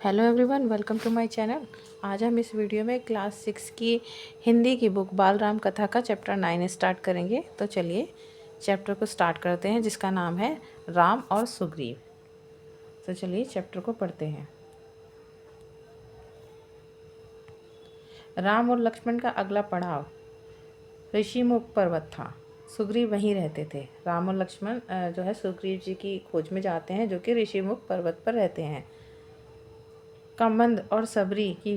Hello everyone, welcome to my channel. आज हम इस वीडियो में क्लास 6 की हिंदी की बुक बाल राम कथा का चैप्टर 9 स्टार्ट करेंगे। तो चलिए चैप्टर को स्टार्ट करते हैं, जिसका नाम है राम और सुग्रीव। तो चलिए चैप्टर को पढ़ते हैं। राम और लक्ष्मण का अगला पड़ाव ऋषिमुख पर्वत था। सुग्रीव वहीं रहते थे। राम और लक्ष्मण जो है सुग्रीव जी की खोज में जाते हैं, जो कि ऋषिमुख पर्वत पर रहते हैं। कम्बंद और सबरी की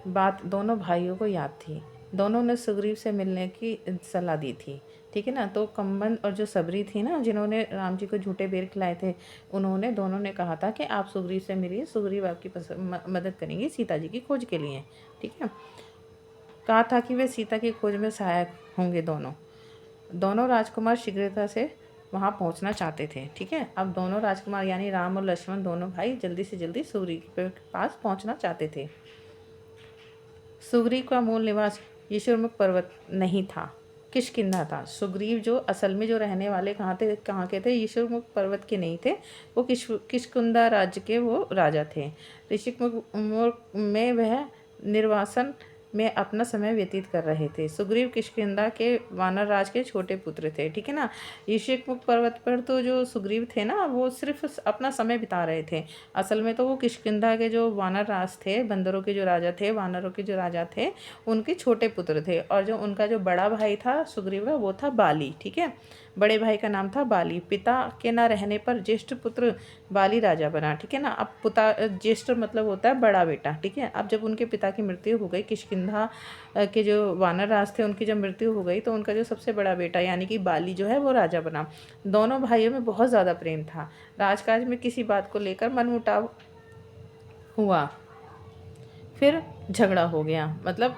बात दोनों भाइयों को याद थी। दोनों ने सुग्रीव से मिलने की सलाह दी थी। ठीक है ना। तो कम्बंद और जो सबरी थी ना, जिन्होंने राम जी को झूठे बेर खिलाए थे, दोनों ने कहा था कि आप सुग्रीव से मिलिए, सुग्रीव आपकी मदद करेंगे सीता जी की खोज के लिए। ठीक है। कहा था कि वे सीता की खोज में सहायक होंगे। दोनों राजकुमार शीघ्रता से वहाँ पहुँचना चाहते थे। ठीक है। अब दोनों राजकुमार यानी राम और लक्ष्मण दोनों भाई जल्दी से जल्दी सुग्रीव के पास पहुँचना चाहते थे। सुग्रीव का मूल निवास यशुर्मुख पर्वत नहीं था, किष्किंधा था। सुग्रीव जो असल में जो रहने वाले कहाँ के थे, यशुर्मुख पर्वत के नहीं थे। वो किष्किंधा राज्य के वो राजा थे। ऋषिमुख में वह निर्वासन में अपना समय व्यतीत कर रहे थे। सुग्रीव किष्किंधा के वानर राज के छोटे पुत्र थे। ठीक है ना। ऋषिमुख पर्वत पर तो जो सुग्रीव थे ना, वो सिर्फ अपना समय बिता रहे थे। असल में तो वो किष्किंधा के जो वानर राज थे, बंदरों के जो राजा थे, वानरों के जो राजा थे, उनके छोटे पुत्र थे। और जो उनका जो बड़ा भाई था सुग्रीव का, वो था बाली। ठीक है। बड़े भाई का नाम था बाली। पिता के ना रहने पर ज्येष्ठ पुत्र बाली राजा बना। ठीक है ना। अब पिता ज्येष्ठ मतलब होता है बड़ा बेटा। ठीक है। अब जब उनके पिता की मृत्यु हो गई, किष्किंधा के जो वानर राज थे उनकी जब मृत्यु हो गई, तो उनका जो सबसे बड़ा बेटा यानी कि बाली जो है वो राजा बना। दोनों भाइयों में बहुत ज़्यादा प्रेम था। राजकाज में किसी बात को लेकर मनमुटाव हुआ, फिर झगड़ा हो गया। मतलब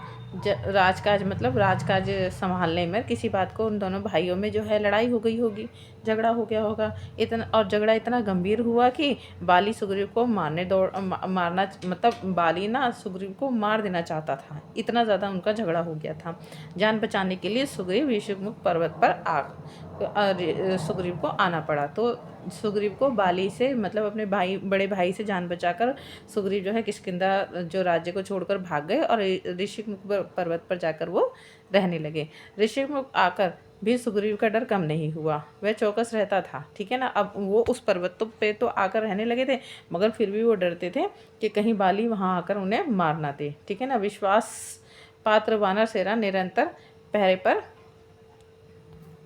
राजकाज संभालने में किसी बात को उन दोनों भाइयों में जो है लड़ाई हो गई होगी, झगड़ा हो गया होगा। झगड़ा इतना गंभीर हुआ कि बाली सुग्रीव को मारना मतलब बाली ना सुग्रीव को मार देना चाहता था। इतना ज़्यादा उनका झगड़ा हो गया था। जान बचाने के लिए सुग्रीव ऋषिमुख पर्वत पर सुग्रीव को आना पड़ा। तो सुग्रीव को बाली से मतलब अपने बड़े भाई से जान बचाकर सुग्रीव जो है किष्किंधा जो राज्य को छोड़कर भाग गए और ऋषिमुख पर्वत पर जाकर वो रहने लगे। ऋषिमुख आकर भी सुग्रीव का डर कम नहीं हुआ। वह चौकस रहता था। ठीक है ना। अब वो उस पर्वत पे तो आकर रहने लगे थे, मगर फिर भी वो डरते थे कि कहीं बाली वहाँ आकर उन्हें मार ना दे। ठीक है ना। विश्वास पात्र वानर सेना निरंतर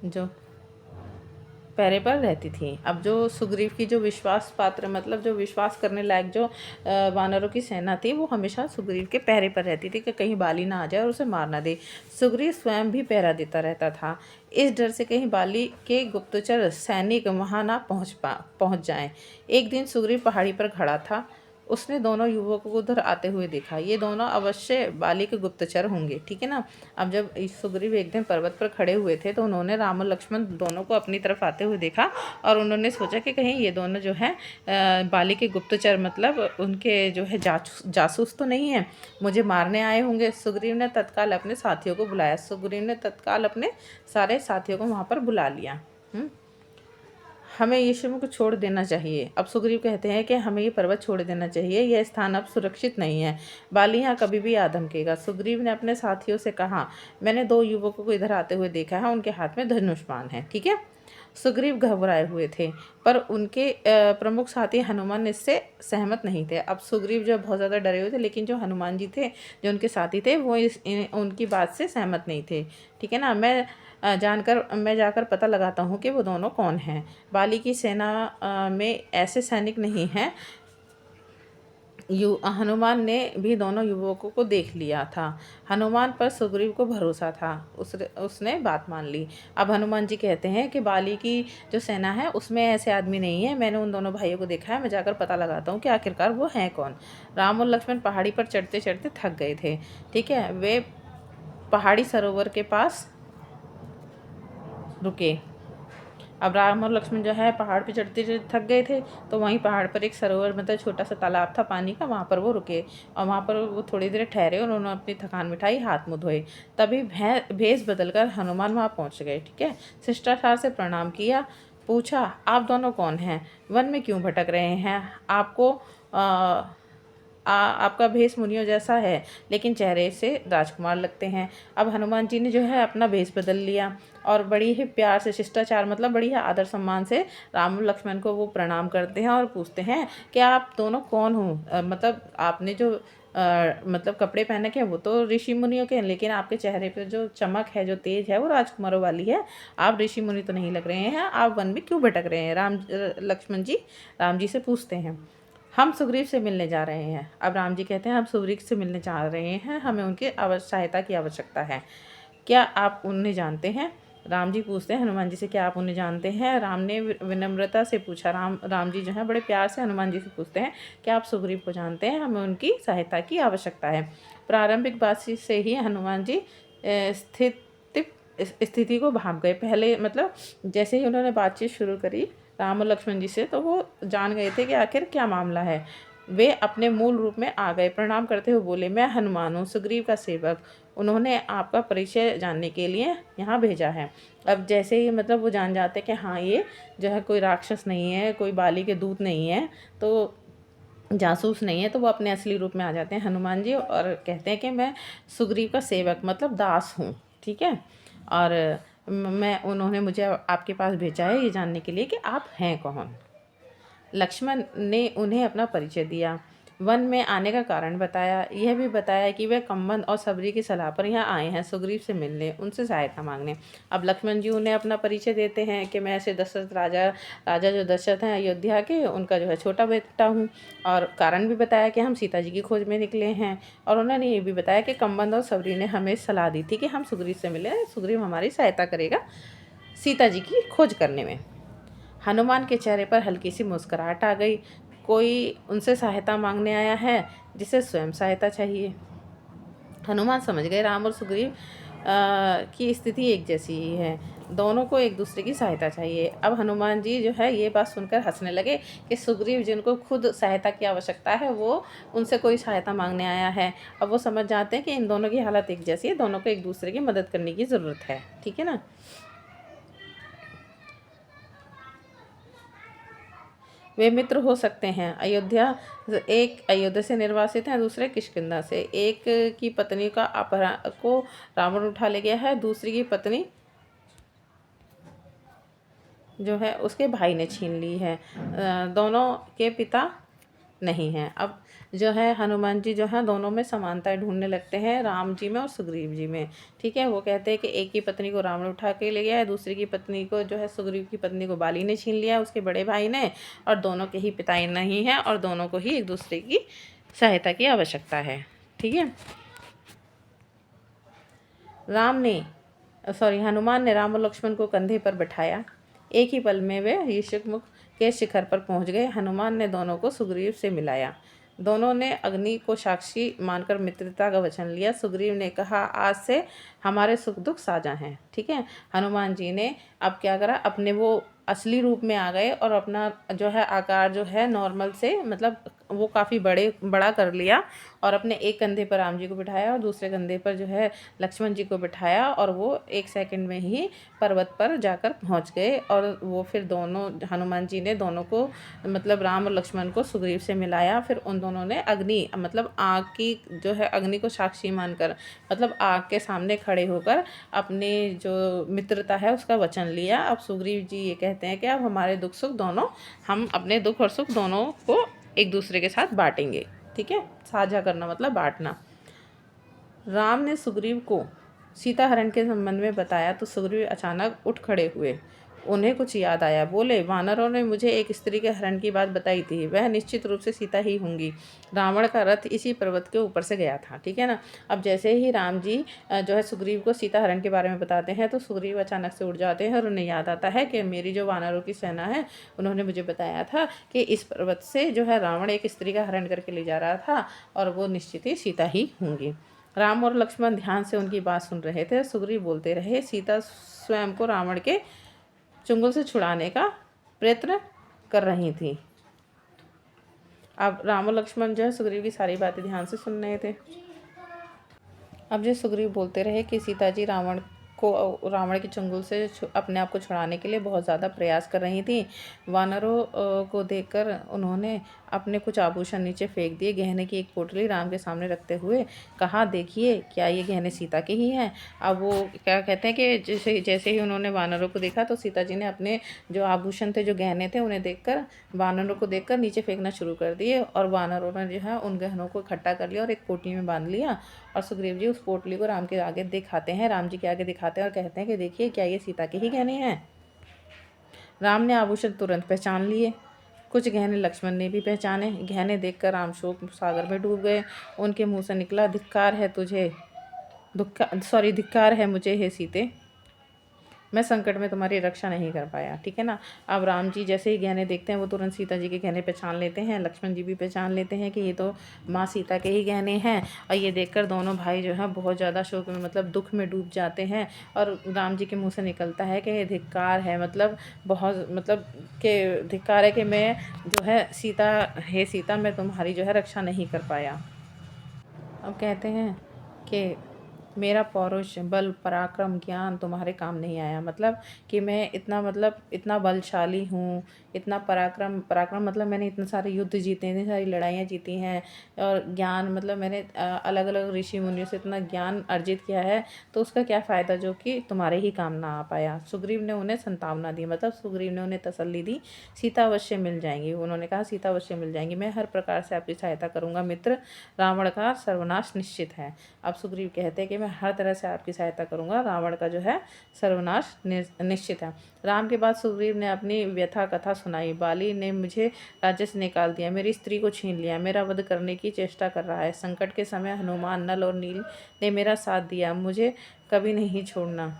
जो पहरे पर रहती थी। अब जो सुग्रीव की जो विश्वास पात्र मतलब जो विश्वास करने लायक जो वानरों की सेना थी, वो हमेशा सुग्रीव के पहरे पर रहती थी कि कहीं बाली ना आ जाए और उसे मार ना दे। सुग्रीव स्वयं भी पहरा देता रहता था, इस डर से कहीं बाली के गुप्तचर सैनिक वहां ना पहुंच जाएं। एक दिन सुग्रीव पहाड़ी पर खड़ा था। उसने दोनों युवकों को उधर आते हुए देखा। ये दोनों अवश्य बाली के गुप्तचर होंगे। ठीक है ना। अब जब सुग्रीव एक दिन पर्वत पर खड़े हुए थे, तो उन्होंने राम और लक्ष्मण दोनों को अपनी तरफ आते हुए देखा और उन्होंने सोचा कि कहीं ये दोनों जो हैं बाली के गुप्तचर मतलब उनके जो है जासूस तो नहीं है, मुझे मारने आए होंगे। सुग्रीव ने तत्काल अपने साथियों को बुलाया। सुग्रीव ने तत्काल अपने सारे साथियों को वहाँ पर बुला लिया। हमें यशुम को छोड़ देना चाहिए। अब सुग्रीव कहते हैं कि हमें ये पर्वत छोड़ देना चाहिए, यह स्थान अब सुरक्षित नहीं है। बाली यहाँ कभी भी आ धमकेगा। सुग्रीव ने अपने साथियों से कहा, मैंने 2 युवकों को इधर आते हुए देखा है, उनके हाथ में धनुष बाण है। ठीक है। सुग्रीव घबराए हुए थे, पर उनके प्रमुख साथी हनुमान इससे सहमत नहीं थे। अब सुग्रीव जो बहुत ज़्यादा डरे हुए थे, लेकिन जो हनुमान जी थे जो उनके साथी थे, वो उनकी बात से सहमत नहीं थे। ठीक है ना। मैं जाकर पता लगाता हूँ कि वो दोनों कौन हैं। बाली की सेना में ऐसे सैनिक नहीं हैं। हनुमान ने भी दोनों युवकों को देख लिया था। हनुमान पर सुग्रीव को भरोसा था। उसने बात मान ली। अब हनुमान जी कहते हैं कि बाली की जो सेना है उसमें ऐसे आदमी नहीं है। मैंने उन दोनों भाइयों को देखा है, मैं जाकर पता लगाता हूँ कि आखिरकार वो हैं कौन। राम और लक्ष्मण पहाड़ी पर चढ़ते चढ़ते थक गए थे। ठीक है। वे पहाड़ी सरोवर के पास रुके। अब राम और लक्ष्मण जो है पहाड़ पे चढ़ते चढ़ते थक गए थे, तो वहीं पहाड़ पर एक सरोवर मतलब छोटा सा तालाब था पानी का, वहाँ पर वो रुके और वहाँ पर वो थोड़ी देर ठहरे और उन्होंने अपनी थकान मिटाई, हाथ मुँह धोए। तभी भेष बदलकर हनुमान वहाँ पहुँच गए। ठीक है। शिष्टाचार से प्रणाम किया, पूछा, आप दोनों कौन हैं, वन में क्यों भटक रहे हैं, आपको आपका भेष मुनियों जैसा है, लेकिन चेहरे से राजकुमार लगते हैं। अब हनुमान जी ने जो है अपना भेष बदल लिया और बड़ी ही प्यार से, शिष्टाचार मतलब बड़ी ही आदर सम्मान से राम और लक्ष्मण को वो प्रणाम करते हैं और पूछते हैं कि आप दोनों कौन हो। मतलब आपने जो मतलब कपड़े पहने के वो तो ऋषि मुनियों के हैं, लेकिन आपके चेहरे पे जो चमक है, जो तेज है, वो राजकुमारों वाली है। आप ऋषि मुनि तो नहीं लग रहे हैं, आप वन में क्यों भटक रहे हैं? लक्ष्मण जी राम जी से पूछते हैं। हम सुग्रीव से मिलने जा रहे हैं। अब राम जी कहते हैं हम सुग्रीव से मिलने जा रहे हैं, हमें उनकी सहायता की आवश्यकता है। क्या आप उन्हें जानते हैं? राम जी पूछते हैं हनुमान जी से, क्या आप उन्हें जानते हैं? राम ने विनम्रता से पूछा। राम जी जो है बड़े प्यार से हनुमान जी से पूछते हैं, क्या आप सुग्रीव को जानते हैं? हमें उनकी सहायता की आवश्यकता है। प्रारंभिक बातचीत से ही हनुमान जी स्थिति को भाप गए। पहले मतलब जैसे ही उन्होंने बातचीत शुरू करी राम और लक्ष्मण जी से, तो वो जान गए थे कि आखिर क्या मामला है। वे अपने मूल रूप में आ गए। प्रणाम करते हुए बोले, मैं हनुमान हूँ, सुग्रीव का सेवक। उन्होंने आपका परिचय जानने के लिए यहाँ भेजा है। अब जैसे ही मतलब वो जान जाते कि हाँ ये जो है कोई राक्षस नहीं है, कोई बाली के दूत नहीं है, तो जासूस नहीं है, तो वो अपने असली रूप में आ जाते हैं हनुमान जी और कहते हैं कि मैं सुग्रीव का सेवक मतलब दास हूँ। ठीक है। और मैं उन्होंने मुझे आपके पास भेजा है ये जानने के लिए कि आप हैं कौन। लक्ष्मण ने उन्हें अपना परिचय दिया, वन में आने का कारण बताया। यह भी बताया कि वे कम्बन और सबरी की सलाह पर यहाँ आए हैं सुग्रीव से मिलने, उनसे सहायता मांगने। अब लक्ष्मण जी उन्हें अपना परिचय देते हैं कि मैं ऐसे दशरथ राजा राजा जो दशरथ हैं अयोध्या के, उनका जो है छोटा बेटा हूँ। और कारण भी बताया कि हम सीता जी की खोज में निकले हैं। और उन्होंने ये भी बताया कि कम्बन और सबरी ने हमें सलाह दी थी कि हम सुग्रीव से मिले, सुग्रीव हमारी सहायता करेगा सीता जी की खोज करने में। हनुमान के चेहरे पर हल्की सी मुस्कुराहट आ गई। कोई उनसे सहायता मांगने आया है जिसे स्वयं सहायता चाहिए। हनुमान समझ गए राम और सुग्रीव की स्थिति एक जैसी ही है, दोनों को एक दूसरे की सहायता चाहिए। अब हनुमान जी जो है ये बात सुनकर हंसने लगे कि सुग्रीव जिनको खुद सहायता की आवश्यकता है वो उनसे कोई सहायता मांगने आया है। अब वो समझ जाते हैं कि इन दोनों की हालत एक जैसी है, दोनों को एक दूसरे की मदद करने की ज़रूरत है। ठीक है ना। वे मित्र हो सकते हैं। एक अयोध्या से निर्वासित है, दूसरे किष्किंधा से। एक की पत्नी का अपहरण को रावण उठा ले गया है, दूसरी की पत्नी जो है उसके भाई ने छीन ली है। दोनों के पिता नहीं हैं। अब जो है हनुमान जी जो है दोनों में समानताएं ढूंढने लगते हैं, राम जी में और सुग्रीव जी में। ठीक है। वो कहते हैं कि एक की पत्नी को रावण उठा के ले गया है, दूसरी की पत्नी को जो है सुग्रीव की पत्नी को बाली ने छीन लिया है, उसके बड़े भाई ने। और दोनों के ही पिता नहीं हैं और दोनों को ही एक दूसरे की सहायता की आवश्यकता है। ठीक है। हनुमान ने राम और लक्ष्मण को कंधे पर बैठाया। एक ही पल में वे ऋषिमुख के शिखर पर पहुंच गए। हनुमान ने दोनों को सुग्रीव से मिलाया। दोनों ने अग्नि को साक्षी मानकर मित्रता का वचन लिया। सुग्रीव ने कहा, आज से हमारे सुख दुख साझा हैं। ठीक है। हनुमान जी ने अब क्या करा, अपने वो असली रूप में आ गए और अपना जो है आकार जो है नॉर्मल से मतलब वो काफ़ी बड़ा कर लिया और अपने एक कंधे पर राम जी को बिठाया और दूसरे कंधे पर जो है लक्ष्मण जी को बिठाया और वो 1 सेकंड में ही पर्वत पर जाकर पहुंच गए। और वो फिर दोनों हनुमान जी ने दोनों को मतलब राम और लक्ष्मण को सुग्रीव से मिलाया। फिर उन दोनों ने अग्नि मतलब आग की जो है अग्नि को साक्षी मानकर मतलब आग के सामने खड़े होकर अपने जो मित्रता है उसका वचन लिया। अब सुग्रीव जी ये कहते हैं कि अब हमारे दुख सुख दोनों, हम अपने दुख और सुख दोनों को एक दूसरे के साथ बांटेंगे। ठीक है। साझा करना मतलब बांटना। राम ने सुग्रीव को सीता हरण के संबंध में बताया तो सुग्रीव अचानक उठ खड़े हुए। उन्हें कुछ याद आया। बोले, वानरों ने मुझे एक स्त्री के हरण की बात बताई थी, वह निश्चित रूप से सीता ही होंगी। रावण का रथ इसी पर्वत के ऊपर से गया था। ठीक है ना। अब जैसे ही राम जी जो है सुग्रीव को सीता हरण के बारे में बताते हैं तो सुग्रीव अचानक से उठ जाते हैं और उन्हें याद आता है कि मेरी जो वानरों की सेना है उन्होंने मुझे बताया था कि इस पर्वत से जो है रावण एक स्त्री का हरण करके ले जा रहा था और वो निश्चित ही सीता ही होंगी। राम और लक्ष्मण ध्यान से उनकी बात सुन रहे थे। सुग्रीव बोलते रहे, सीता स्वयं को रावण के चुंगल से छुड़ाने का प्रयत्न कर रही थी। अब राम और लक्ष्मण जो है सुग्रीव की सारी बातें ध्यान से सुन रहे थे। अब जो सुग्रीव बोलते रहे कि सीता जी रावण को रावण के चंगुल से अपने आप को छुड़ाने के लिए बहुत ज़्यादा प्रयास कर रही थी। वानरों को देखकर उन्होंने अपने कुछ आभूषण नीचे फेंक दिए। गहने की एक पोटली राम के सामने रखते हुए कहा, देखिए क्या ये गहने सीता के ही हैं। अब वो क्या कहते हैं कि जैसे जैसे ही उन्होंने वानरों को देखा तो सीता जी ने अपने जो आभूषण थे, जो गहने थे, उन्हें देखकर, वानरों को देखकर नीचे फेंकना शुरू कर दिए। और वानरों ने जो है उन गहनों को इकट्ठा कर लिया और एक पोटली में बांध लिया। और सुग्रीव जी उस पोटली को राम के आगे दिखाते हैं, राम जी के आगे दिखाते हैं और कहते हैं कि देखिए क्या ये सीता के ही गहने हैं। राम ने आभूषण तुरंत पहचान लिए। कुछ गहने लक्ष्मण ने भी पहचाने। गहने देखकर राम शोक सागर में डूब गए। उनके मुंह से निकला, धिक्कार है तुझे, धिक्कार है मुझे हे सीते, मैं संकट में तुम्हारी रक्षा नहीं कर पाया। ठीक है ना। अब राम जी जैसे ही गहने देखते हैं वो तुरंत सीता जी के गहने पहचान लेते हैं। लक्ष्मण जी भी पहचान लेते हैं कि ये तो माँ सीता के ही गहने हैं। और ये देखकर दोनों भाई जो है बहुत ज़्यादा शोक में, मतलब दुख में डूब जाते हैं। और राम जी के मुँह से निकलता है कि धिक्कार है, मतलब बहुत, मतलब कि धिक्कार है कि मैं जो है सीता, हे सीता, मैं तुम्हारी जो है रक्षा नहीं कर पाया। अब कहते हैं कि मेरा पौरुष, बल, पराक्रम, ज्ञान तुम्हारे काम नहीं आया। मतलब कि मैं इतना, मतलब इतना बलशाली हूँ, इतना पराक्रम मतलब मैंने इतने सारे युद्ध जीते हैं, इतनी सारी लड़ाइयाँ जीती हैं। और ज्ञान मतलब मैंने अलग अलग ऋषि मुनियों से इतना ज्ञान अर्जित किया है, तो उसका क्या फ़ायदा जो कि तुम्हारे ही काम ना आ पाया। सुग्रीव ने उन्हें सांत्वना दी, मतलब सुग्रीव ने उन्हें तसल्ली दी, सीता अवश्य मिल जाएंगी। उन्होंने कहा सीता अवश्य मिल जाएंगी, मैं हर प्रकार से आपकी सहायता करूँगा मित्र, रावण का सर्वनाश निश्चित है। अब सुग्रीव कहते हैं कि मैं हर तरह से आपकी सहायता करूंगा, रावण का जो है सर्वनाश निश्चित है। राम के बाद सुग्रीव ने अपनी व्यथा कथा सुनाई। बाली ने मुझे राज्य से निकाल दिया, मेरी स्त्री को छीन लिया, मेरा वध करने की चेष्टा कर रहा है। संकट के समय हनुमान, नल और नील ने मेरा साथ दिया, मुझे कभी नहीं छोड़ना।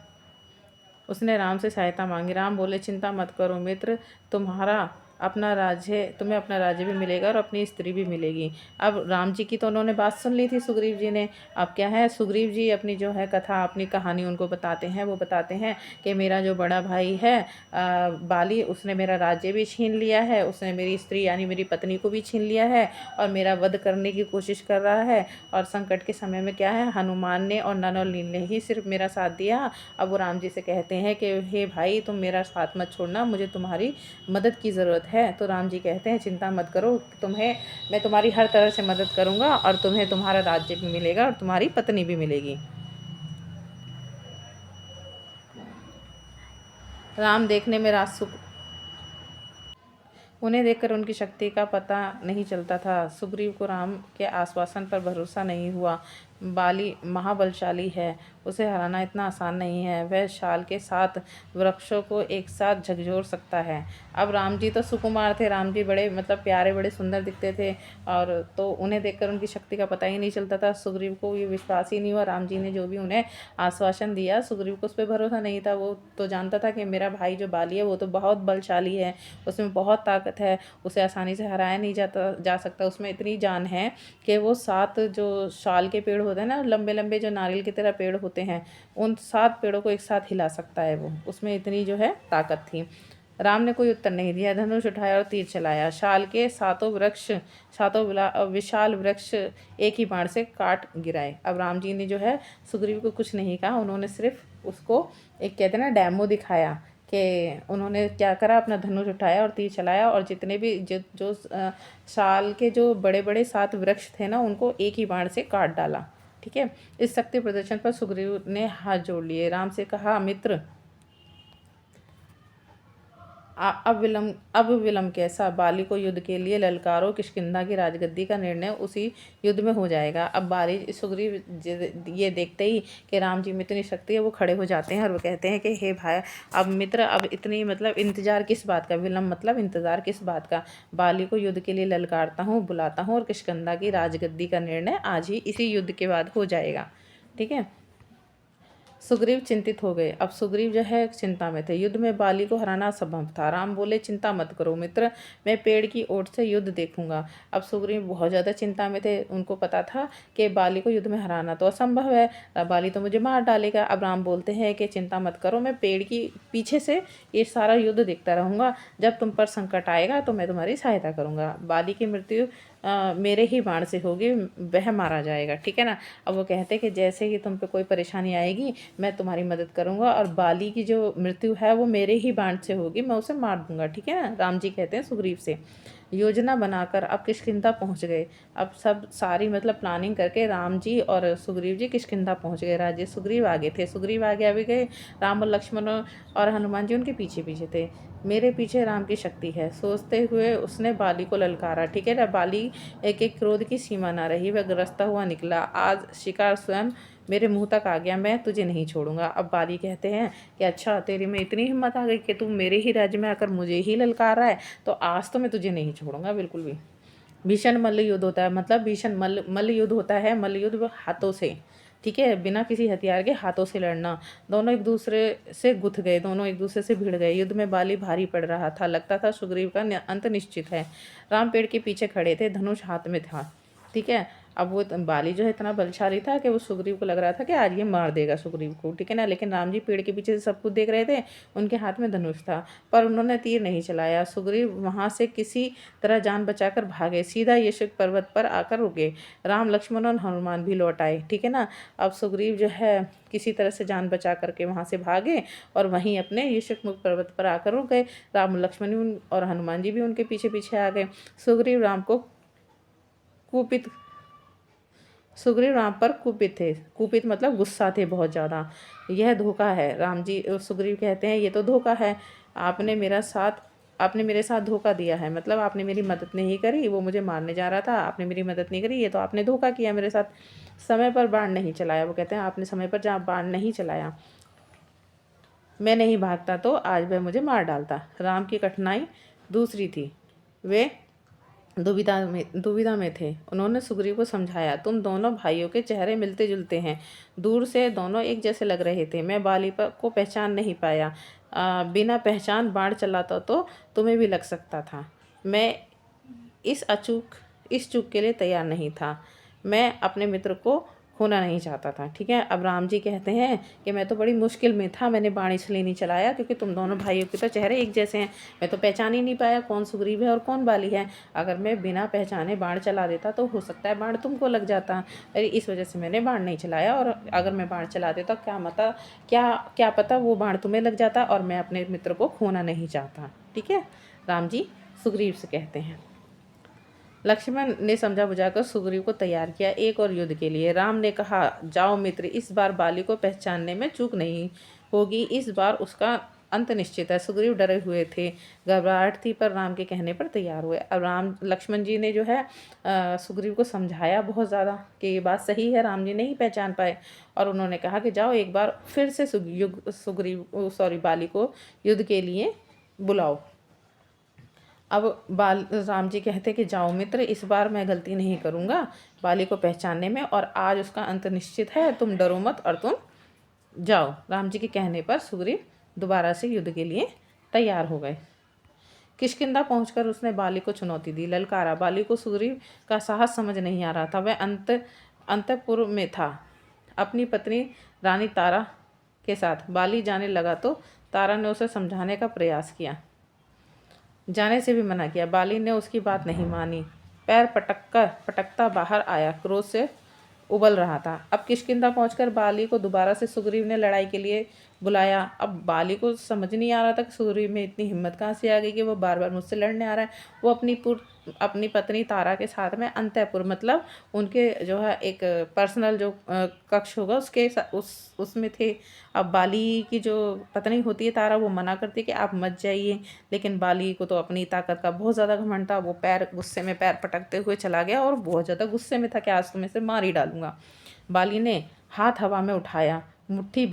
उसने राम से सहायता मांगी। राम बोले, चिंता मत करो मित्र, तुम्हें अपना राज्य भी मिलेगा और अपनी स्त्री भी मिलेगी। अब राम जी की तो उन्होंने बात सुन ली थी सुग्रीव जी ने। अब क्या है, सुग्रीव जी अपनी जो है कथा, अपनी कहानी उनको बताते हैं। वो बताते हैं कि मेरा जो बड़ा भाई है बाली, उसने मेरा राज्य भी छीन लिया है, उसने मेरी स्त्री यानी मेरी पत्नी को भी छीन लिया है और मेरा वध करने की कोशिश कर रहा है। और संकट के समय में क्या है, हनुमान ने और नल और नील ने ही सिर्फ मेरा साथ दिया। अब वो राम जी से कहते हैं कि हे भाई, तुम मेरा साथ मत छोड़ना, मुझे तुम्हारी मदद की ज़रूरत है। तो राम जी कहते हैं, चिंता मत करो, मैं तुम्हारी हर तरह से मदद करूँगा और तुम्हें तुम्हारा राज्य भी मिलेगा और तुम्हारी पत्नी भी मिलेगी। राम देखने में उन्हें देखकर उनकी शक्ति का पता नहीं चलता था। सुग्रीव को राम के आश्वासन पर भरोसा नहीं हुआ। बाली महाबलशाली है, उसे हराना इतना आसान नहीं है। वह शाल के 7 वृक्षों को एक साथ झकझोर सकता है। अब राम जी तो सुकुमार थे, राम जी बड़े, मतलब प्यारे, बड़े सुंदर दिखते थे। और तो उन्हें देखकर उनकी शक्ति का पता ही नहीं चलता था। सुग्रीव को ये विश्वास ही नहीं हुआ। राम जी ने जो भी उन्हें आश्वासन दिया, सुग्रीव को उस पर भरोसा नहीं था। वो तो जानता था कि मेरा भाई जो बाली है वो तो बहुत बलशाली है, उसमें बहुत ताकत है, उसे आसानी से हराया नहीं जा सकता। उसमें इतनी जान है कि वो 7 जो शाल के पेड़ होते हैं ना, लंबे लंबे जो नारियल की तरह पेड़ होते हैं, उन 7 पेड़ों को एक साथ हिला सकता है वो, उसमें इतनी जो है ताकत थी। राम ने कोई उत्तर नहीं दिया, धनुष उठाया और तीर चलाया। शाल के सातों विशाल वृक्ष एक ही बाण से काट गिराए। अब राम जी ने जो है सुग्रीव को कुछ नहीं कहा, उन्होंने सिर्फ उसको एक, कहते हैं ना, डेमो दिखाया कि उन्होंने क्या करा, अपना धनुष उठाया और तीर चलाया और जितने भी जो साल के जो बड़े बड़े 7 वृक्ष थे ना, उनको एक ही बाण से काट डाला। ठीक है। इस शक्ति प्रदर्शन पर सुग्रीव ने हाथ जोड़ लिए, राम से कहा, मित्र अब विलंब कैसा, बाली को युद्ध के लिए ललकारो, किष्किंधा की राजगद्दी का निर्णय उसी युद्ध में हो जाएगा। अब बाली सुग्रीव ये देखते ही कि राम जी में इतनी शक्ति है, वो खड़े हो जाते हैं और वो कहते हैं कि हे भाई, अब मित्र, अब इतनी, मतलब इंतजार किस बात का, विलंब मतलब इंतजार किस बात का। बाली को युद्ध के लिए ललकारता हूँ, बुलाता हूँ और किष्किंधा की राजगद्दी का निर्णय आज ही इसी युद्ध के बाद हो जाएगा। ठीक है। सुग्रीव चिंतित हो गए। अब सुग्रीव जो है चिंता में थे, युद्ध में बाली को हराना असंभव था। राम बोले, चिंता मत करो मित्र, मैं पेड़ की ओट से युद्ध देखूंगा। अब सुग्रीव बहुत ज़्यादा चिंता में थे, उनको पता था कि बाली को युद्ध में हराना तो असंभव है, बाली तो मुझे मार डालेगा। अब राम बोलते हैं कि चिंता मत करो, मैं पेड़ की पीछे से ये सारा युद्ध देखता रहूँगा, जब तुम पर संकट आएगा तो मैं तुम्हारी सहायता करूँगा। बाली की मृत्यु मेरे ही बाण से होगी, वह मारा जाएगा, ठीक है ना। अब वो कहते हैं कि जैसे ही तुम पे कोई परेशानी आएगी मैं तुम्हारी मदद करूँगा, और बाली की जो मृत्यु है वो मेरे ही बाण से होगी, मैं उसे मार दूंगा, ठीक है ना। राम जी कहते हैं सुग्रीव से। योजना बनाकर अब किष्किंधा पहुंच गए। अब सब सारी मतलब प्लानिंग करके राम जी और सुग्रीव जी किष्किंधा पहुंच गए। राजे सुग्रीव आगे थे, सुग्रीव आगे आगे गए, राम और लक्ष्मण और हनुमान जी उनके पीछे पीछे थे। मेरे पीछे राम की शक्ति है, सोचते हुए उसने बाली को ललकारा, ठीक है ना। बाली एक एक क्रोध की सीमा ना रही, वह गरजता हुआ निकला। आज शिकार स्वयं मेरे मुंह तक आ गया, मैं तुझे नहीं छोड़ूंगा। अब बाली कहते हैं कि अच्छा, तेरी में इतनी हिम्मत आ गई कि तू मेरे ही राज्य में आकर मुझे ही ललकार रहा है, तो आज तो मैं तुझे नहीं छोड़ूंगा बिल्कुल भी। भीषण मल्ल युद्ध होता है, मतलब भीषण मल्ल युद्ध होता है। मल्ल युद्ध हाथों से, ठीक है, बिना किसी हथियार के हाथों से लड़ना। दोनों एक दूसरे से गुथ गए, दोनों एक दूसरे से भिड़ गए। युद्ध में बाली भारी पड़ रहा था, लगता था सुग्रीव का अंत निश्चित है। राम पेड़ के पीछे खड़े थे, धनुष हाथ में था, ठीक है। अब वो बाली जो है इतना बलशाली था कि वो सुग्रीव को लग रहा था कि आज ये मार देगा सुग्रीव को, ठीक है ना। लेकिन राम जी पेड़ के पीछे से सब कुछ देख रहे थे, उनके हाथ में धनुष था, पर उन्होंने तीर नहीं चलाया। सुग्रीव वहां से किसी तरह जान बचाकर भागे, सीधा यशक पर्वत पर आकर रुके। राम लक्ष्मण और हनुमान भी लौट आए, ठीक है ना। अब सुग्रीव जो है किसी तरह से जान बचा करके वहां से भागे और वहीं अपने यशकमुख पर्वत पर आकर रुक गए। राम लक्ष्मण और हनुमान जी भी उनके पीछे पीछे आ गए। सुग्रीव राम को कुपित सुग्रीव राम पर कुपित थे, कुपित मतलब गुस्सा थे बहुत ज़्यादा। यह धोखा है, राम जी सुग्रीव कहते हैं ये तो धोखा है। आपने मेरा साथ आपने मेरे साथ धोखा दिया है, मतलब आपने मेरी मदद नहीं करी, वो मुझे मारने जा रहा था, आपने मेरी मदद नहीं करी, ये तो आपने धोखा किया मेरे साथ। समय पर बाण नहीं चलाया, वो कहते हैं आपने समय पर जहाँ बाण नहीं चलाया, मैं नहीं भागता तो आज वह मुझे मार डालता। राम की कठिनाई दूसरी थी, वे दुविधा में थे। उन्होंने सुग्रीव को समझाया, तुम दोनों भाइयों के चेहरे मिलते जुलते हैं, दूर से दोनों एक जैसे लग रहे थे। मैं बाली पर को पहचान नहीं पाया, बिना पहचान बाण चलाता तो तुम्हें भी लग सकता था। मैं इस अचूक इस चूक के लिए तैयार नहीं था, मैं अपने मित्र को खोना नहीं चाहता था, ठीक है। अब राम जी कहते हैं कि मैं तो बड़ी मुश्किल में था, मैंने बाण इसलिए नहीं चलाया क्योंकि तुम दोनों भाइयों के तो चेहरे एक जैसे हैं, मैं तो पहचान ही नहीं पाया कौन सुग्रीव है और कौन बाली है। अगर मैं बिना पहचाने बाण चला देता तो हो सकता है बाण तुमको लग जाता, अरे इस वजह से मैंने बाण नहीं चलाया। और अगर मैं बाण चला देता क्या पता वो बाण तुम्हें लग जाता, और मैं अपने मित्र को खोना नहीं चाहता, ठीक है। राम जी सुग्रीव से कहते हैं। लक्ष्मण ने समझा बुझाकर सुग्रीव को तैयार किया एक और युद्ध के लिए। राम ने कहा, जाओ मित्र, इस बार बाली को पहचानने में चूक नहीं होगी, इस बार उसका अंत निश्चित है। सुग्रीव डरे हुए थे, घबराहट थी, पर राम के कहने पर तैयार हुए। अब लक्ष्मण जी ने जो है सुग्रीव को समझाया बहुत ज़्यादा कि ये बात सही है, राम जी नहीं पहचान पाए, और उन्होंने कहा कि जाओ एक बार फिर से बाली को युद्ध के लिए बुलाओ। अब राम जी कहते कि जाओ मित्र, इस बार मैं गलती नहीं करूँगा बाली को पहचानने में, और आज उसका अंत निश्चित है, तुम डरो मत और तुम जाओ। राम जी के कहने पर सुग्रीव दोबारा से युद्ध के लिए तैयार हो गए। किष्किंधा पहुंचकर उसने बाली को चुनौती दी, ललकारा। बाली को सुग्रीव का साहस समझ नहीं आ रहा था, वह अंतपुर में था अपनी पत्नी रानी तारा के साथ। बाली जाने लगा तो तारा ने उसे समझाने का प्रयास किया, जाने से भी मना किया। बाली ने उसकी बात नहीं मानी, पैर पटकता बाहर आया, क्रोध से उबल रहा था। अब किष्किंधा पहुंचकर बाली को दोबारा से सुग्रीव ने लड़ाई के लिए बुलाया। अब बाली को समझ नहीं आ रहा था कि सुग्रीव में इतनी हिम्मत कहाँ से आ गई कि वो बार बार मुझसे लड़ने आ रहा है। वो अपनी पत्नी तारा के साथ में अंतःपुर, मतलब उनके जो है एक पर्सनल जो कक्ष होगा उसमें थे। अब बाली की जो पत्नी होती है तारा, वो मना करती है कि आप मत जाइए, लेकिन बाली को तो अपनी ताकत का बहुत ज़्यादा घमंड था। वो गुस्से में पैर पटकते हुए चला गया और बहुत ज़्यादा गुस्से में था कि आज तुम्हें से मार ही डालूंगा। बाली ने हाथ हवा में उठाया, मुट्ठी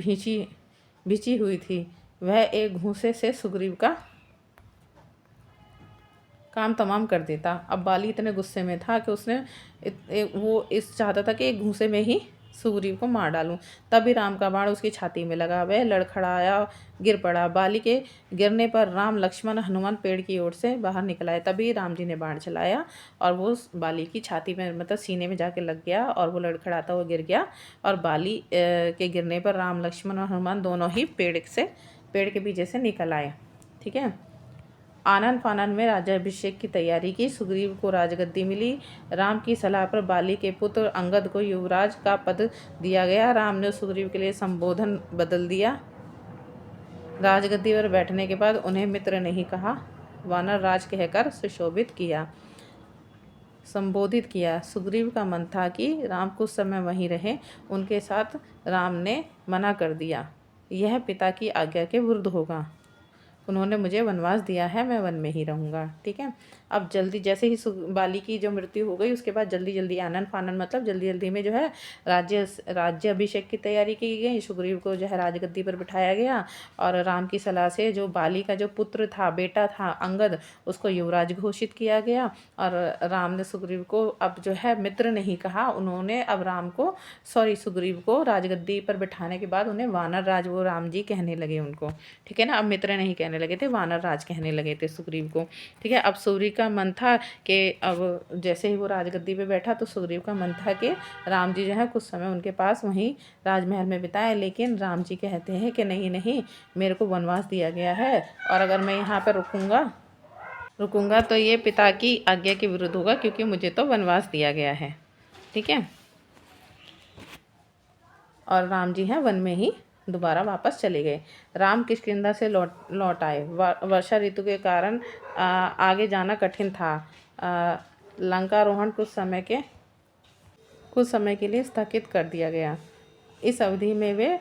भींची हुई थी, वह एक घूंसे से सुग्रीव का काम तमाम कर देता। अब बाली इतने गुस्से में था कि उसने चाहता था कि एक घूंसे में ही सुग्रीव को मार डालूं। तभी राम का बाण उसकी छाती में लगा, वह लड़खड़ाया, गिर पड़ा। बाली के गिरने पर राम लक्ष्मण हनुमान पेड़ की ओर से बाहर निकल आए। तभी राम जी ने बाण चलाया और वो बाली की छाती में, मतलब सीने में जाके लग गया, और वो लड़खड़ाता हुआ गिर गया। और बाली के गिरने पर राम लक्ष्मण और हनुमान दोनों ही पेड़ के पीछे से निकल आए, ठीक है। आनन फानन में राज्याभिषेक की तैयारी की। सुग्रीव को राजगद्दी मिली। राम की सलाह पर बाली के पुत्र अंगद को युवराज का पद दिया गया। राम ने सुग्रीव के लिए संबोधन बदल दिया। राजगद्दी पर बैठने के बाद उन्हें मित्र नहीं कहा, वानर राज कहकर सुशोभित किया, संबोधित किया। सुग्रीव का मन था कि राम कुछ समय वहीं रहें। उनके साथ राम ने मना कर दिया, यह पिता की आज्ञा के विरुद्ध होगा। उन्होंने मुझे वनवास दिया है, मैं वन में ही रहूँगा। ठीक है। अब जल्दी जैसे ही बाली की जो मृत्यु हो गई उसके बाद जल्दी जल्दी आनन फानन मतलब जल्दी जल्दी में जो है राज्य अभिषेक की तैयारी की गई। सुग्रीव को जो है राजगद्दी पर बिठाया गया और राम की सलाह से जो बाली का जो पुत्र था, बेटा था अंगद, उसको युवराज घोषित किया गया। और राम ने सुग्रीव को अब जो है मित्र नहीं कहा। उन्होंने अब सुग्रीव को राजगद्दी पर बिठाने के बाद उन्हें वानर राज, वो राम जी कहने लगे उनको। ठीक है ना। अब मित्र नहीं कहने लगे थे, वानर राज कहने लगे थे सुग्रीव को। ठीक है। अब सुग्रीव का मन था कि अब जैसे ही वो राजगद्दी पे बैठा तो सुग्रीव का मन था कि राम जी जो है कुछ समय उनके पास वहीं राजमहल में बिताए। लेकिन राम जी कहते हैं कि नहीं नहीं, मेरे को वनवास दिया गया है और अगर मैं यहाँ पर रुकूंगा तो ये पिता की आज्ञा के विरुद्ध होगा, क्योंकि मुझे तो वनवास दिया गया है। ठीक है। और राम जी हैं वन में ही दोबारा वापस चले गए। राम किष्किंधा से लौट आए। वर्षा ऋतु के कारण आगे जाना कठिन था। लंकारोहण कुछ समय के लिए स्थगित कर दिया गया। इस अवधि में वे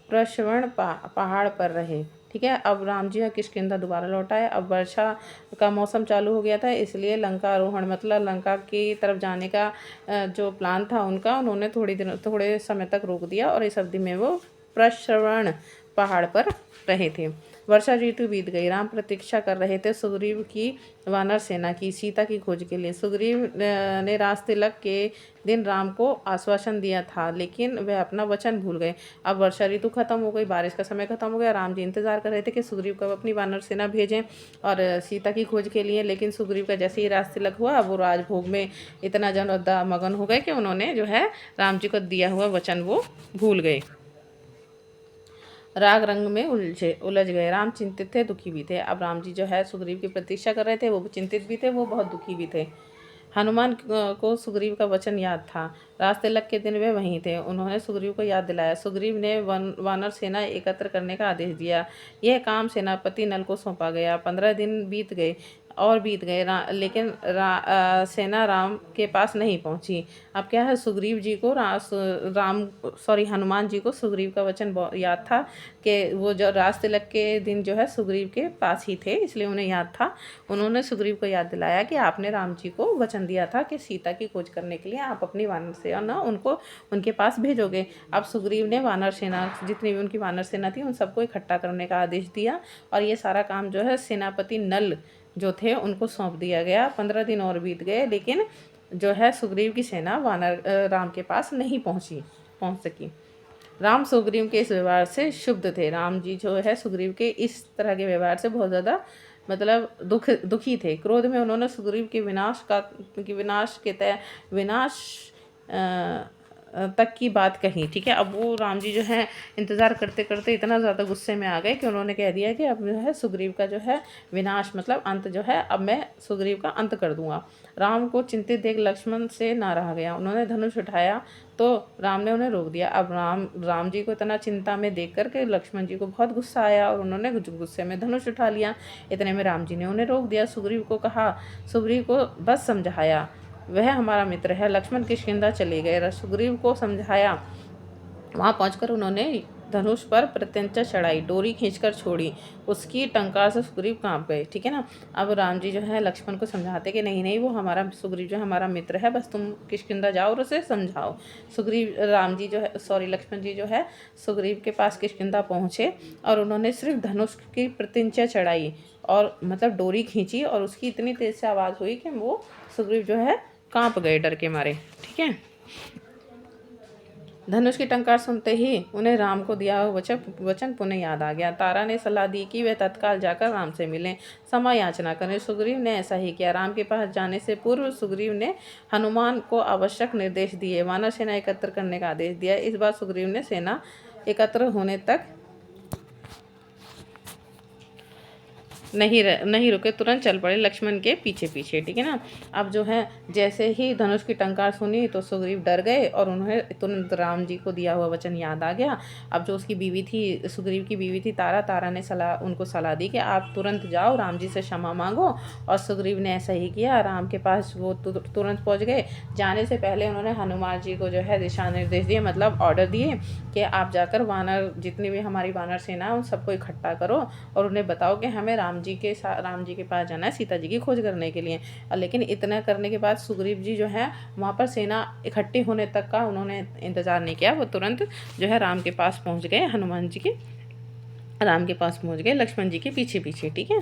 प्रश्रवण पहाड़ पर रहे। ठीक है। अब राम जी किष्किंधा दोबारा लौट आए। अब वर्षा का मौसम चालू हो गया था, इसलिए लंकारोहण मतलब लंका की तरफ जाने का जो प्लान था उनका, उन्होंने थोड़े समय तक रोक दिया और इस अवधि में वो प्रश्रवण पहाड़ पर रहे थे। वर्षा ऋतु बीत गई। राम प्रतीक्षा कर रहे थे सुग्रीव की वानर सेना की, सीता की खोज के लिए। सुग्रीव ने राजतिलक के दिन राम को आश्वासन दिया था, लेकिन वह अपना वचन भूल गए। अब वर्षा ऋतु खत्म हो गई, बारिश का समय खत्म हो गया। राम जी इंतजार कर रहे थे कि सुग्रीव कब अपनी वानर सेना भेजें और सीता की खोज के लिए। लेकिन सुग्रीव का जैसे ही राजतिलक हुआ, वो राजभोग में इतना मगन हो गए कि उन्होंने जो है राम जी को दिया हुआ वचन वो भूल गए। राग रंग में उलझ गए। राम चिंतित थे, दुखी भी थे। अब राम जी जो है सुग्रीव की प्रतीक्षा कर रहे थे, वो चिंतित भी थे, वो बहुत दुखी भी थे। हनुमान को सुग्रीव का वचन याद था। राजतिलक के दिन वे वहीं थे। उन्होंने सुग्रीव को याद दिलाया। सुग्रीव ने वानर सेना एकत्र करने का आदेश दिया। यह काम सेनापति नल को सौंपा गया। 15 दिन बीत गए। लेकिन सेना राम के पास नहीं पहुंची। अब क्या है, सुग्रीव जी को हनुमान जी को सुग्रीव का वचन याद था कि वो जो राजतिलक के दिन जो है सुग्रीव के पास ही थे, इसलिए उन्हें याद था। उन्होंने सुग्रीव को याद दिलाया कि आपने राम जी को वचन दिया था कि सीता की खोज करने के लिए आप अपनी वानर सेना उनको उनके पास भेजोगे। अब सुग्रीव ने वानर सेना, जितनी भी उनकी वानर सेना थी, उन सबको इकट्ठा करने का आदेश दिया और ये सारा काम जो है सेनापति नल जो थे उनको सौंप दिया गया। 15 दिन और बीत गए, लेकिन जो है सुग्रीव की सेना राम के पास नहीं पहुंच सकी। राम सुग्रीव के इस व्यवहार से क्षुब्ध थे। राम जी जो है सुग्रीव के इस तरह के व्यवहार से बहुत ज़्यादा मतलब दुखी थे। क्रोध में उन्होंने सुग्रीव के विनाश तक की बात कही। ठीक है। अब वो राम जी जो है इंतज़ार करते करते इतना ज़्यादा गुस्से में आ गए कि उन्होंने कह दिया कि अब जो है सुग्रीव का जो है विनाश मतलब अंत जो है, अब मैं सुग्रीव का अंत कर दूंगा। राम को चिंतित देख लक्ष्मण से ना रहा गया। उन्होंने धनुष उठाया तो राम ने उन्हें रोक दिया। अब राम जी को इतना चिंता में देख कर के लक्ष्मण जी को बहुत गुस्सा आया और उन्होंने गुस्से में धनुष उठा लिया। इतने में राम जी ने उन्हें रोक दिया। सुग्रीव को बस समझाया, वह हमारा मित्र है। लक्ष्मण किष्किंधा चले गए। सुग्रीव को समझाया। वहां पहुंचकर उन्होंने धनुष पर प्रत्यंचा चढ़ाई, डोरी खींचकर छोड़ी। उसकी टंकार से सुग्रीव कांप गए। ठीक है ना। अब राम जी जो है लक्ष्मण को समझाते कि नहीं नहीं, वो हमारा सुग्रीव जो हमारा मित्र है, बस तुम किष्किंधा जाओ और उसे समझाओ। लक्ष्मण जी जो है सुग्रीव के पास किष्किंधा पहुँचे और उन्होंने सिर्फ धनुष की प्रत्यंचा चढ़ाई और मतलब डोरी खींची और उसकी इतनी तेज से आवाज़ हुई कि वो सुग्रीव जो है कांप गए डर के मारे। ठीक है। धनुष की टंकार सुनते ही उन्हें राम को दिया हुआ वचन पुनः याद आ गया। तारा ने सलाह दी कि वे तत्काल जाकर राम से मिलें, क्षमा याचना करें। सुग्रीव ने ऐसा ही किया। राम के पास जाने से पूर्व सुग्रीव ने हनुमान को आवश्यक निर्देश दिए, वानर सेना एकत्र करने का आदेश दिया। इस बार सुग्रीव ने सेना एकत्र होने तक नहीं रुके, तुरंत चल पड़े लक्ष्मण के पीछे पीछे, ठीक है ना। अब जो है जैसे ही धनुष की टंकार सुनी तो सुग्रीव डर गए और उन्हें तुरंत राम जी को दिया हुआ वचन याद आ गया। अब जो उसकी बीवी थी, सुग्रीव की बीवी थी तारा, तारा ने उनको सलाह दी कि आप तुरंत जाओ राम जी से क्षमा मांगो। और सुग्रीव ने ऐसा ही किया, राम के पास वो तुरंत पहुँच गए। जाने से पहले उन्होंने हनुमान जी को जो है दिशा निर्देश दिए, मतलब ऑर्डर दिए कि आप जाकर वानर, जितनी भी हमारी वानर सेना है उन सबको इकट्ठा करो और उन्हें बताओ कि हमें राम जी के पास जाना है सीता जी की खोज करने के लिए। लेकिन इतना करने के बाद सुग्रीव जी जो है वहाँ पर सेना इकट्ठी होने तक का उन्होंने इंतज़ार नहीं किया, वो तुरंत जो है राम के पास पहुँच गए, हनुमान जी के राम के पास पहुँच गए लक्ष्मण जी के पीछे पीछे, ठीक है।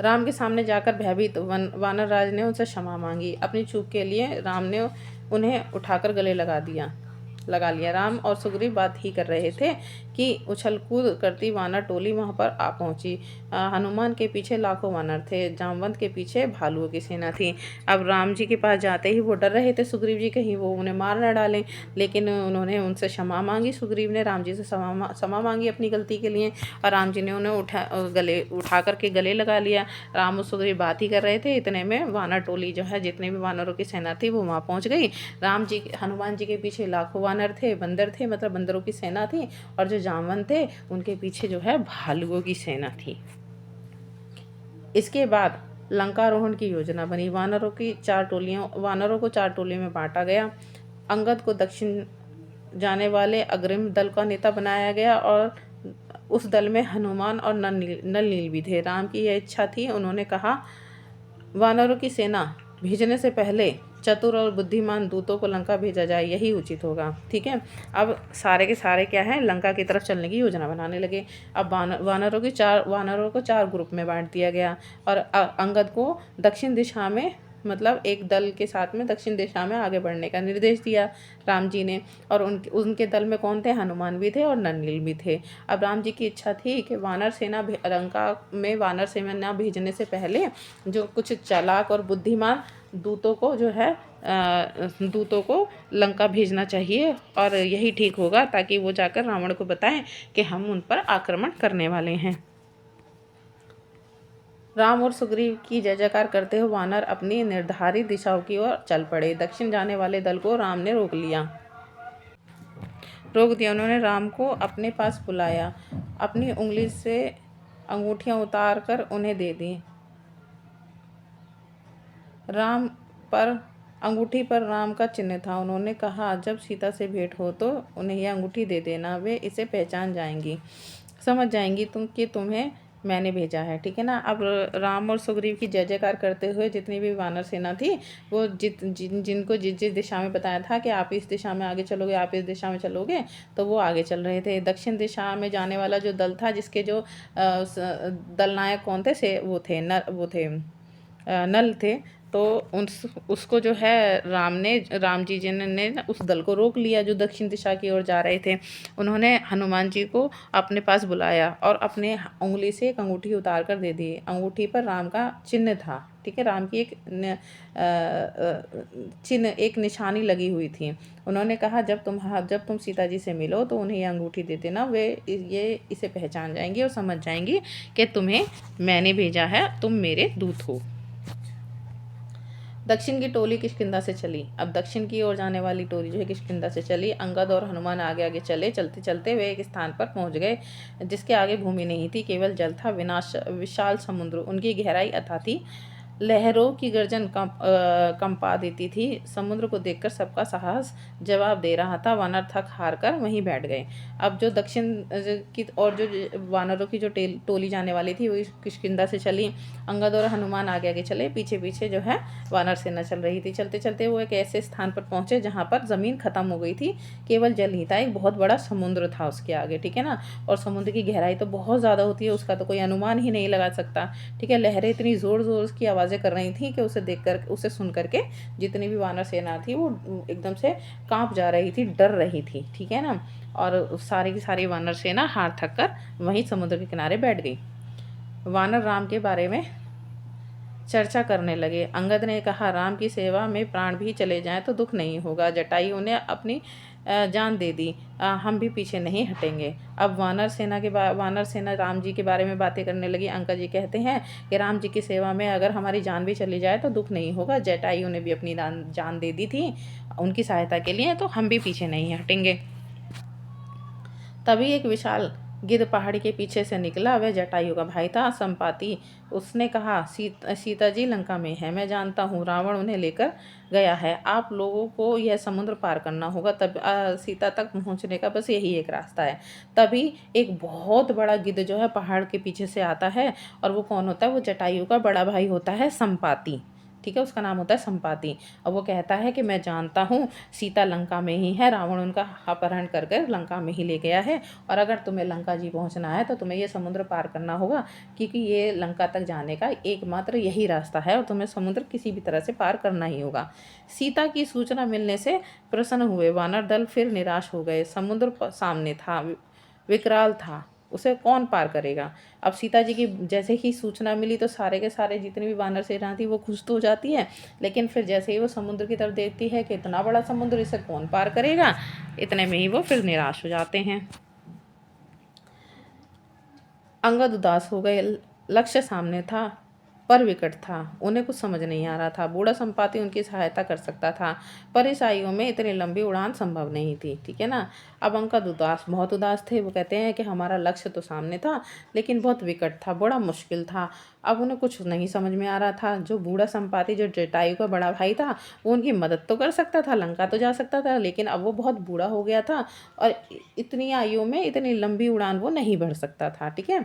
राम के सामने जाकर भयभीत वानर राज ने उनसे क्षमा मांगी। अपनी चूक के लिए राम ने उन्हें उठाकर गले लगा लिया। राम और सुग्रीव बात ही कर रहे थे कि उछल कूद करती वानर टोली वहां पर आ पहुंची। हनुमान के पीछे लाखों वानर थे, जामवंत के पीछे भालुओं की सेना थी। अब राम जी के पास जाते ही वो डर रहे थे सुग्रीव जी कहीं वो उन्हें मार न डालें, लेकिन उन्होंने उनसे क्षमा मांगी। सुग्रीव ने राम जी से क्षमा मांगी अपनी गलती के लिए और राम जी ने उन्हें उठा करके गले लगा लिया। राम और सुग्रीव बात ही कर रहे थे, इतने में वानर टोली जो है जितने भी वानरों की सेना थी वो वहाँ पहुँच गई। हनुमान जी के पीछे लाखों वानर थे, बंदर थे, मतलब बंदरों की सेना थी, और जो जामवंत थे उनके पीछे जो है भालुओं की सेना थी। इसके बाद लंकारोहण की योजना बनी। वानरों को 4 टोलियों में बांटा गया। अंगद को दक्षिण जाने वाले अग्रिम दल का नेता बनाया गया और उस दल में हनुमान और नल नील भी थे। राम की यह इच्छा थी, उन्होंने कहा वानरों की सेना भेजने से पहले चतुर और बुद्धिमान दूतों को लंका भेजा जाए, यही उचित होगा, ठीक है। अब सारे के सारे क्या है, लंका की तरफ चलने की योजना बनाने लगे। अब वानरों को 4 ग्रुप में बांट दिया गया और अंगद को दक्षिण दिशा में, मतलब एक दल के साथ में दक्षिण दिशा में आगे बढ़ने का निर्देश दिया राम जी ने। और उनके दल में कौन थे, हनुमान भी थे और नन्नील भी थे। अब राम जी की इच्छा थी कि लंका में वानर सेना भेजने से पहले जो कुछ चालाक और बुद्धिमान दूतों को लंका भेजना चाहिए और यही ठीक होगा, ताकि वो जाकर रावण को बताएं कि हम उन पर आक्रमण करने वाले हैं। राम और सुग्रीव की जय जयकार करते हुए वानर अपनी निर्धारित दिशाओं की ओर चल पड़े। दक्षिण जाने वाले दल को राम ने रोक दिया। उन्होंने राम को अपने पास बुलाया, अपनी उंगली से अंगूठियां उतार कर उन्हें दे दी। अंगूठी पर राम का चिन्ह था। उन्होंने कहा, जब सीता से भेंट हो तो उन्हें यह अंगूठी दे देना, वे इसे पहचान जाएंगी, समझ जाएंगी कि तुम्हें मैंने भेजा है, ठीक है ना। अब राम और सुग्रीव की जय जयकार करते हुए जितनी भी वानर सेना थी वो जिनको जिस दिशा में बताया था कि आप इस दिशा में आगे चलोगे, आप इस दिशा में चलोगे, तो वो आगे चल रहे थे। दक्षिण दिशा में जाने वाला जो दल था, जिसके जो दल नायक कौन थे, वो थे नल थे, तो उसको जो है राम जी ने उस दल को रोक लिया जो दक्षिण दिशा की ओर जा रहे थे। उन्होंने हनुमान जी को अपने पास बुलाया और अपने उंगली से एक अंगूठी उतार कर दे दी। अंगूठी पर राम का चिन्ह था, ठीक है, राम की एक निशानी लगी हुई थी। उन्होंने कहा, जब तुम सीता जी से मिलो तो उन्हें यह अंगूठी दे देना, वे इसे पहचान जाएंगी और समझ जाएंगी कि तुम्हें मैंने भेजा है, तुम मेरे दूत हो। दक्षिण की टोली किष्किंधा से चली। अब दक्षिण की ओर जाने वाली टोली जो है किष्किंधा से चली। अंगद और हनुमान आगे आगे चले। चलते चलते वे एक स्थान पर पहुंच गए जिसके आगे भूमि नहीं थी, केवल जल था, विशाल समुद्र। उनकी गहराई अथाह थी, लहरों की गर्जन कंपा देती थी। समुद्र को देखकर सबका साहस जवाब दे रहा था। वानर थक हार कर वहीं बैठ गए। अब जो दक्षिण की और जो वानरों की जो टोली जाने वाली थी वो किष्किंधा से चली। अंगद और हनुमान आगे आगे चले, पीछे पीछे जो है वानर सेना चल रही थी। चलते चलते वो एक ऐसे स्थान पर पहुंचे जहाँ पर ज़मीन खत्म हो गई थी, केवल जल ही था। एक बहुत बड़ा समुद्र था उसके आगे, ठीक है ना। और समुद्र की गहराई तो बहुत ज़्यादा होती है, उसका तो कोई अनुमान ही नहीं लगा सकता, ठीक है। लहरें इतनी ज़ोर ज़ोर की आवाज़ें कर रही थी कि उसे सुन करके जितनी भी वानर सेना थी वो एकदम से कांप जा रही थी, डर रही थी, ठीक है ना। और सारी की सारी वानर सेना हार थक कर वहीं समुद्र के किनारे बैठ गई। वानर राम के बारे में चर्चा करने लगे। अंगद ने कहा, राम की सेवा में प्राण भी चले जाएं तो दुख नहीं होगा। जटायु ने अपनी जान दे दी, हम भी पीछे नहीं हटेंगे। अब वानर सेना राम जी के बारे में बातें करने लगी। अंकद जी कहते हैं कि राम जी की सेवा में अगर हमारी जान भी चली जाए तो दुख नहीं होगा। जटायु ने भी अपनी जान दे दी थी उनकी सहायता के लिए, तो हम भी पीछे नहीं हटेंगे। तभी एक विशाल गिद्ध पहाड़ी के पीछे से निकला। वह जटायु का भाई था, संपाति। उसने कहा, सीता जी लंका में है, मैं जानता हूँ, रावण उन्हें लेकर गया है। आप लोगों को यह समुद्र पार करना होगा, तब सीता तक पहुँचने का बस यही एक रास्ता है। तभी एक बहुत बड़ा गिद्ध जो है पहाड़ के पीछे से आता है। और वो कौन होता है? वो जटायु का बड़ा भाई होता है, संपाति। ठीक है, उसका नाम होता है संपाति। अब वो कहता है कि मैं जानता हूँ सीता लंका में ही है, रावण उनका अपहरण कर कर लंका में ही ले गया है, और अगर तुम्हें लंका जी पहुँचना है तो तुम्हें ये समुद्र पार करना होगा, क्योंकि ये लंका तक जाने का एकमात्र यही रास्ता है और तुम्हें समुद्र किसी भी तरह से पार करना ही होगा। सीता की सूचना मिलने से प्रसन्न हुए वानर दल फिर निराश हो गए। समुद्र सामने था, विकराल था, उसे कौन पार करेगा। अब सीता जी की जैसे ही सूचना मिली तो सारे के सारे जितने भी वानर सेना थी वो खुश तो हो जाती है, लेकिन फिर जैसे ही वो समुद्र की तरफ देखती है कि इतना बड़ा समुद्र, इसे कौन पार करेगा, इतने में ही वो फिर निराश हो जाते हैं। अंगद उदास हो गए। लक्ष्य सामने था पर विकट था, उन्हें कुछ समझ नहीं आ रहा था। बूढ़ा संपाति उनकी सहायता कर सकता था, पर इस आयु में इतनी लंबी उड़ान संभव नहीं थी। ठीक है ना। अब अंगद बहुत उदास थे। वो कहते हैं कि हमारा लक्ष्य तो सामने था, लेकिन बहुत विकट था, बड़ा मुश्किल था। अब उन्हें कुछ नहीं समझ में आ रहा था। जो बूढ़ा संपाति, जो जटायु का बड़ा भाई था, वो उनकी मदद तो कर सकता था, लंका तो जा सकता था, लेकिन अब वो बहुत बूढ़ा हो गया था और इतनी आयु में इतनी लंबी उड़ान वो नहीं भर सकता था। ठीक है।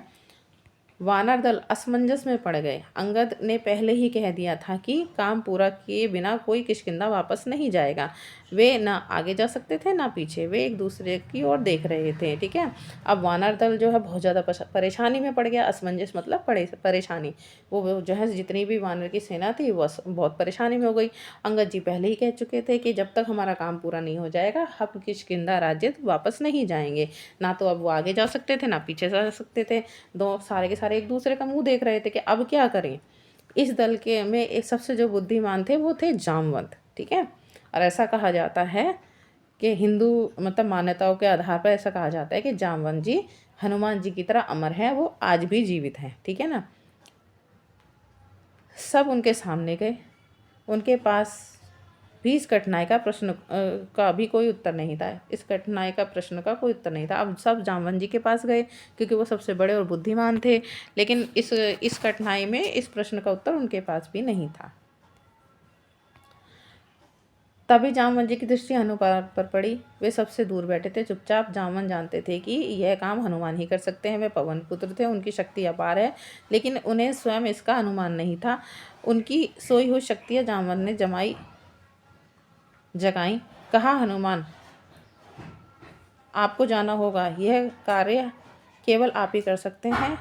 वानर दल असमंजस में पड़ गए। अंगद ने पहले ही कह दिया था कि काम पूरा किए बिना कोई किष्किंधा वापस नहीं जाएगा। वे ना आगे जा सकते थे ना पीछे, वे एक दूसरे की ओर देख रहे थे। ठीक है। अब वानर दल जो है बहुत ज़्यादा परेशानी में पड़ गया। असमंजस मतलब परेशानी। वो जो है जितनी भी वानर की सेना थी वो बहुत परेशानी में हो गई। अंगद जी पहले ही कह चुके थे कि जब तक हमारा काम पूरा नहीं हो जाएगा हम किष्किंधा राज्य वापस नहीं जाएंगे। ना तो अब वो आगे जा सकते थे ना पीछे जा सकते थे। दो सारे के सारे एक दूसरे का मुंह देख रहे थे कि अब क्या करें। इस दल के में एक सबसे जो बुद्धिमान थे वो थे जामवंत। ठीक है। और ऐसा कहा जाता है कि हिंदू मतलब मान्यताओं के आधार पर ऐसा कहा जाता है कि जामवंत जी हनुमान जी की तरह अमर हैं, वो आज भी जीवित हैं। ठीक है ना। सब उनके सामने गए, उनके पास भी इस कठिनाई का प्रश्न का भी कोई उत्तर नहीं था। इस कठिनाई का प्रश्न का कोई उत्तर नहीं था। अब सब जामवंत जी के पास गए क्योंकि वो सबसे बड़े और बुद्धिमान थे, लेकिन इस कठिनाई में इस प्रश्न का उत्तर उनके पास भी नहीं था। तभी जामवंत जी की दृष्टि हनुमान पर पड़ी। वे सबसे दूर बैठे थे, चुपचाप। जामवंत जानते थे कि यह काम हनुमान ही कर सकते हैं। वे पवन पुत्र थे, उनकी शक्ति अपार है, लेकिन उन्हें स्वयं इसका अनुमान नहीं था। उनकी सोई हुई शक्तियाँ जामवंत ने जगाई। कहा, हनुमान आपको जाना होगा, यह कार्य केवल आप ही कर सकते हैं।